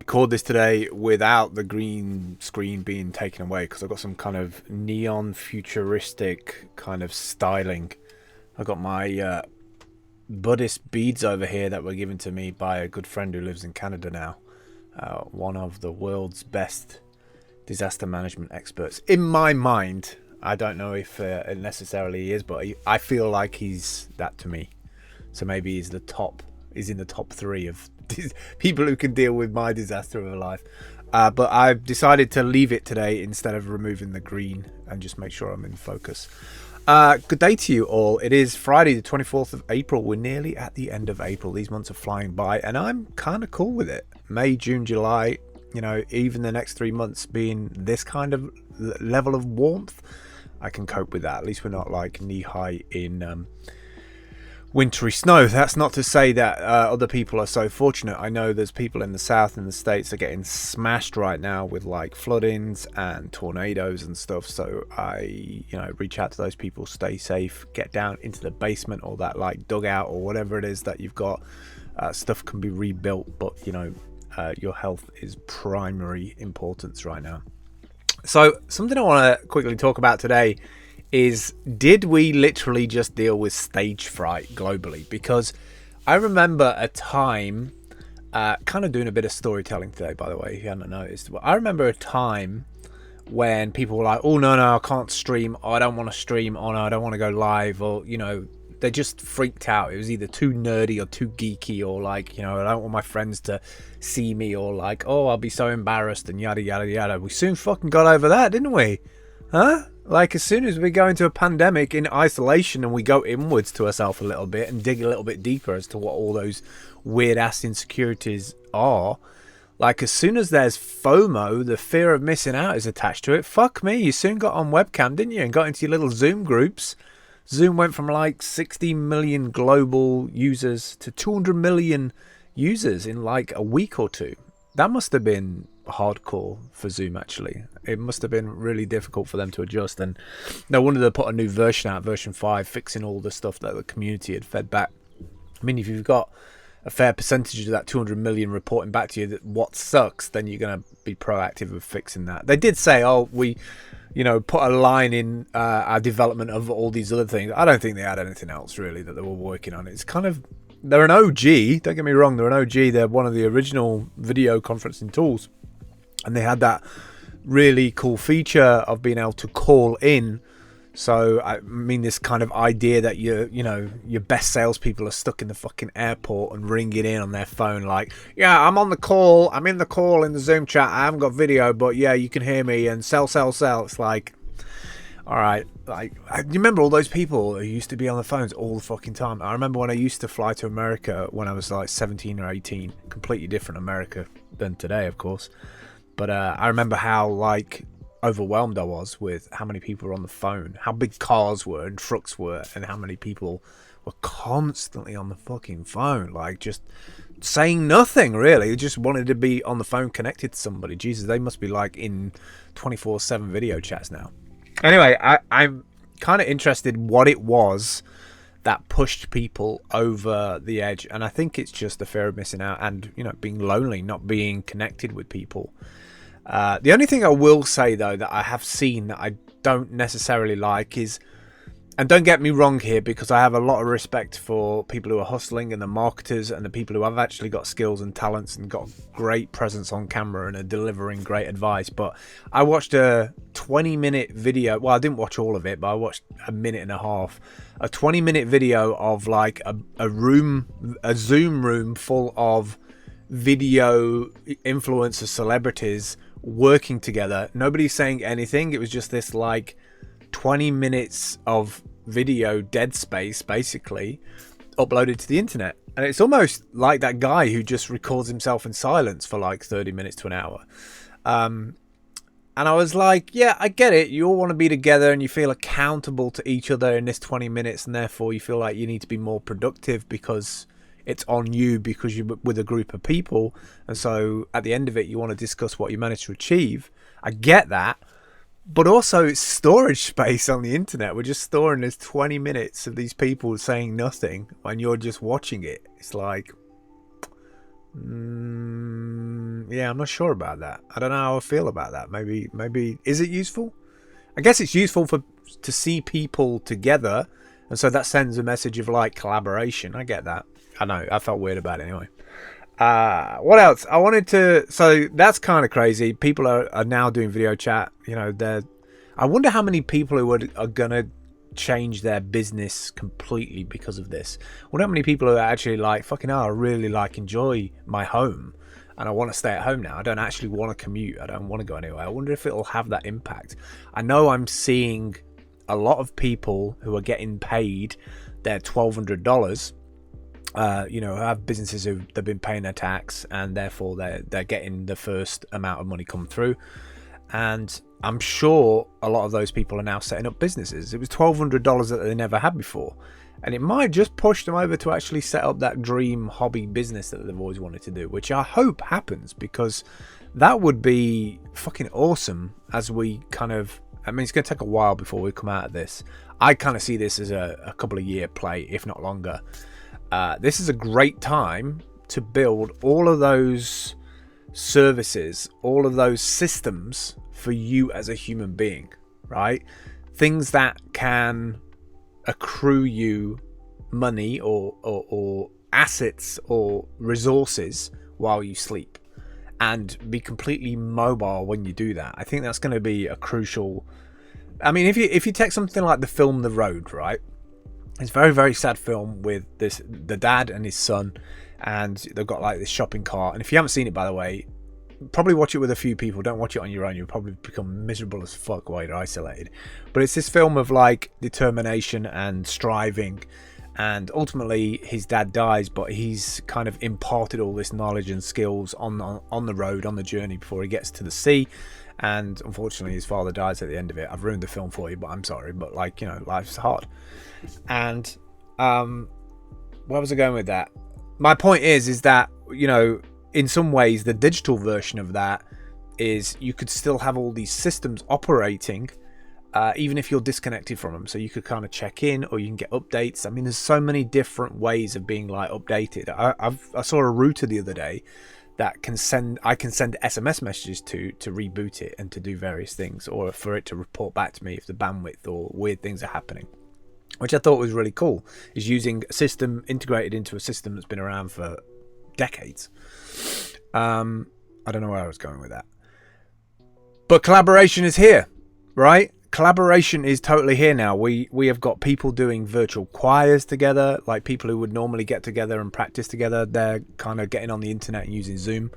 record this today without the green screen being taken away because I've got some kind of neon futuristic kind of styling. I've got my Buddhist beads over here that were given to me by a good friend who lives in Canada now. One of the world's best disaster management experts. In my mind, I don't know if it necessarily is, but I feel like he's that to me. So maybe he's in the top 3 of people who can deal with my disaster of a life. But I've decided to leave it today instead of removing the green and just make sure I'm in focus. Good day to you all. It is Friday the 24th of April. We're nearly at the end of April. These months are flying by and I'm kind of cool with it. May, June, July, you know, even the next 3 months being this kind of level of warmth, I can cope with that. At least we're not like knee high in wintry snow. That's not to say that other people are so fortunate. I know there's people in the south and the states are getting smashed right now with like floodings and tornadoes and stuff. So I, reach out to those people, stay safe, get down into the basement or that like dugout or whatever it is that you've got. Stuff can be rebuilt, but your health is primary importance right now. So something I want to quickly talk about today is, did we literally just deal with stage fright globally? Because I remember a time, kind of doing a bit of storytelling today, by the way, if you haven't noticed, but I remember a time when people were like, oh, no, I can't stream. Oh, I don't want to stream. Oh, no, I don't want to go live. Or, they just freaked out. It was either too nerdy or too geeky or like, I don't want my friends to see me or like, oh, I'll be so embarrassed and yada, yada, yada. We soon fucking got over that, didn't we? Huh? Like, as soon as we go into a pandemic in isolation and we go inwards to ourselves a little bit and dig a little bit deeper as to what all those weird-ass insecurities are, like, as soon as there's FOMO, the fear of missing out is attached to it. Fuck me, you soon got on webcam, didn't you? And got into your little Zoom groups. Zoom went from, like, 60 million global users to 200 million users in, like, a week or two. That must have been hardcore for Zoom, actually. It must have been really difficult for them to adjust, and no wonder they put a new version out, version 5, fixing all the stuff that the community had fed back. I mean, if you've got a fair percentage of that 200 million reporting back to you that what sucks, then you're going to be proactive with fixing that. They did say, oh, we put a line in our development of all these other things. I don't think they had anything else really that they were working on. It's kind of, they're an OG, don't get me wrong, they're an OG, they're one of the original video conferencing tools, and they had that really cool feature of being able to call in. So I mean, this kind of idea that your best salespeople are stuck in the fucking airport and ringing in on their phone like, yeah, I'm on the call, I'm in the call in the Zoom chat, I haven't got video, but yeah, you can hear me, and sell. It's like, all right, like, you remember all those people who used to be on the phones all the fucking time? I remember when I used to fly to America when I was like 17 or 18, completely different America than today, of course. But I remember how like overwhelmed I was with how many people were on the phone, how big cars were and trucks were, and how many people were constantly on the fucking phone, like just saying nothing really. They just wanted to be on the phone connected to somebody. Jesus, they must be like in 24/7 video chats now. Anyway, I'm kind of interested what it was that pushed people over the edge, and I think it's just the fear of missing out and being lonely, not being connected with people. The only thing I will say though that I have seen that I don't necessarily like is, and don't get me wrong here, because I have a lot of respect for people who are hustling and the marketers and the people who have actually got skills and talents and got great presence on camera and are delivering great advice. But I watched a 20-minute video. Well, I didn't watch all of it, but I watched a minute and a half. A 20-minute video of like a Zoom room full of video influencer celebrities working together. Nobody's saying anything. It was just this like 20 minutes of video dead space basically uploaded to the internet, and it's almost like that guy who just records himself in silence for like 30 minutes to an hour. And I was like, yeah, I get it, you all want to be together and you feel accountable to each other in this 20 minutes, and therefore you feel like you need to be more productive because it's on you, because you're with a group of people, and so at the end of it you want to discuss what you managed to achieve. I get that, but also it's storage space on the internet. We're just storing this 20 minutes of these people saying nothing and you're just watching it. It's like, Yeah, I'm not sure about that. I don't know how I feel about that. Maybe is it useful? I guess it's useful to see people together, and so that sends a message of like collaboration. I get that. I know. I felt weird about it anyway. What else? I wanted to. So that's kind of crazy. People are now doing video chat. You know, I wonder how many people who are gonna change their business completely because of this. I wonder how many people who are actually like, fucking hell, I really like enjoy my home and I want to stay at home now. I don't actually want to commute. I don't want to go anywhere. I wonder if it'll have that impact. I know I'm seeing a lot of people who are getting paid their $1,200. You know, have businesses who they've been paying their tax and therefore they're getting the first amount of money come through. And I'm sure a lot of those people are now setting up businesses. It was $1,200 that they never had before. And it might just push them over to actually set up that dream hobby business that they've always wanted to do, which I hope happens, because that would be fucking awesome as we kind of... I mean, it's going to take a while before we come out of this. I kind of see this as a couple of year play, if not longer. This is a great time to build all of those services, all of those systems for you as a human being, right? Things that can accrue you money or assets or resources while you sleep, and be completely mobile when you do that. I think that's going to be a crucial... I mean, if you take something like the film The Road, right? It's a very, very sad film with the dad and his son, and they've got like this shopping cart. And if you haven't seen it, by the way, probably watch it with a few people. Don't watch it on your own. You'll probably become miserable as fuck while you're isolated. But it's this film of like determination and striving, and ultimately his dad dies, but he's kind of imparted all this knowledge and skills on the road, on the journey before he gets to the sea. And unfortunately his father dies at the end of it. I've ruined the film for you, but I'm sorry. But like, you know, life's hard. And where was I going with that? My point is that, you know, in some ways the digital version of that is you could still have all these systems operating even if you're disconnected from them. So you could kind of check in, or you can get updates. I mean, there's so many different ways of being like updated. I saw a router the other day that I can send SMS messages to reboot it and to do various things, or for it to report back to me if the bandwidth or weird things are happening, which I thought was really cool, is using a system integrated into a system that's been around for decades. I don't know where I was going with that. But collaboration is here, right? Collaboration is totally here now. We have got people doing virtual choirs together, like people who would normally get together and practice together. They're kind of getting on the internet and using Zoom.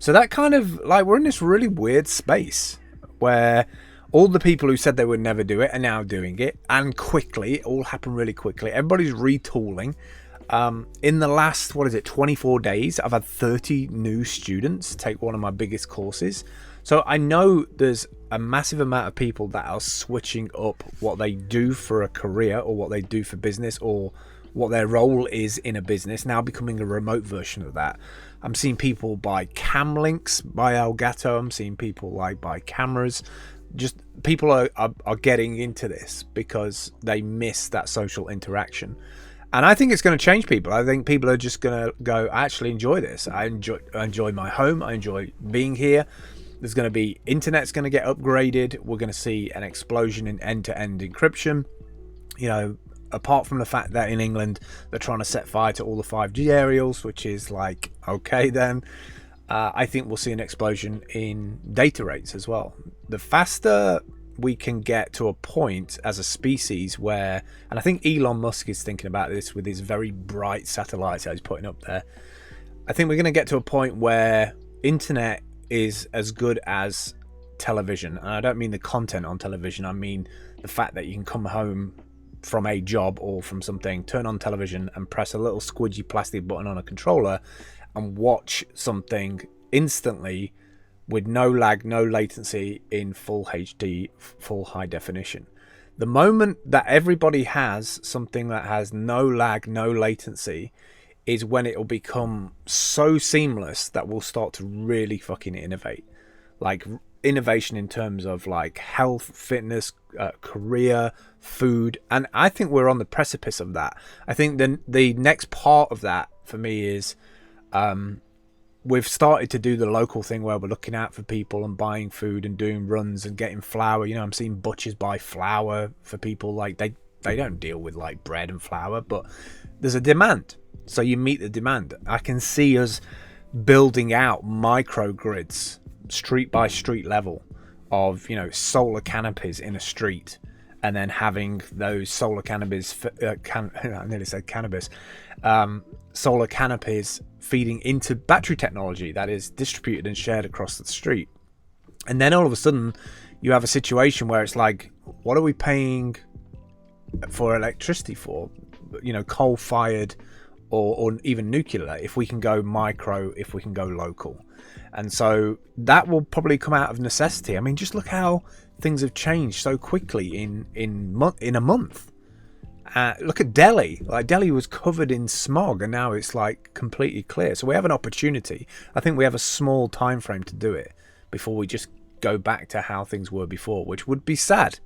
So that kind of like, we're in this really weird space where all the people who said they would never do it are now doing it, and quickly. It all happened really quickly. Everybody's retooling. In the last, 24 days, I've had 30 new students take one of my biggest courses. So I know there's a massive amount of people that are switching up what they do for a career, or what they do for business, or what their role is in a business, now becoming a remote version of that. I'm seeing people buy cam links by Elgato. I'm seeing people like buy cameras. Just people are getting into this because they miss that social interaction. And I think it's going to change people. I think people are just going to go, I actually enjoy this. I enjoy my home. I enjoy being here. There's going to be, internet's going to get upgraded. We're going to see an explosion in end-to-end encryption. You know, apart from the fact that in England, they're trying to set fire to all the 5G aerials, which is like, okay then. I think we'll see an explosion in data rates as well. The faster we can get to a point as a species where, and I think Elon Musk is thinking about this with his very bright satellites that he's putting up there. I think we're going to get to a point where internet is as good as television. And I don't mean the content on television. I mean the fact that you can come home from a job or from something, turn on television and press a little squidgy plastic button on a controller and watch something instantly with no lag, no latency, in full HD, full high definition. The moment that everybody has something that has no lag, no latency, is when it will become so seamless that we'll start to really fucking innovate. Like innovation in terms of like health, fitness, career, food. And I think we're on the precipice of that. I think the next part of that for me is we've started to do the local thing where we're looking out for people and buying food and doing runs and getting flour. I'm seeing butchers buy flour for people. Like they don't deal with like bread and flour, but there's a demand, so you meet the demand. I can see us building out microgrids, street by street level, of solar canopies in a street, and then having those solar canopies I nearly said cannabis solar canopies feeding into battery technology that is distributed and shared across the street. And then all of a sudden you have a situation where it's like, what are we paying for electricity for? Coal fired or even nuclear, if we can go micro, if we can go local. And so that will probably come out of necessity. I mean, just look how things have changed so quickly in a month. Look at Delhi. Like, Delhi was covered in smog, and now it's like completely clear. So we have an opportunity. I think we have a small time frame to do it before we just go back to how things were before, which would be sad,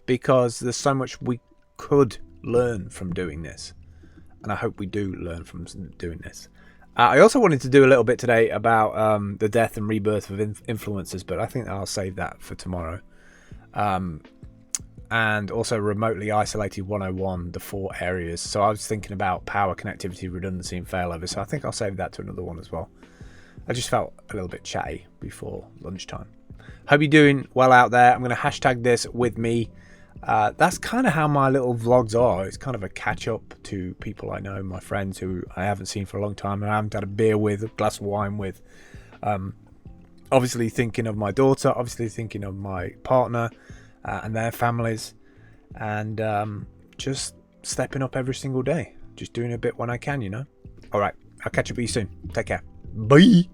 because there's so much we could learn from doing this, and I hope we do learn from doing this. I also wanted to do a little bit today about the death and rebirth of influencers, but I think I'll save that for tomorrow. And also remotely isolated 101, the 4 areas. So I was thinking about power, connectivity, redundancy, and failover. So I think I'll save that to another one as well. I just felt a little bit chatty before lunchtime. Hope you're doing well out there. I'm going to hashtag this with me. That's kind of how my little vlogs are. It's kind of a catch up to people I know, my friends who I haven't seen for a long time, and I haven't had a beer with, a glass of wine with. Obviously thinking of my daughter, obviously thinking of my partner and their families, and just stepping up every single day, just doing a bit when I can. All right, I'll catch up with you soon. Take care. Bye.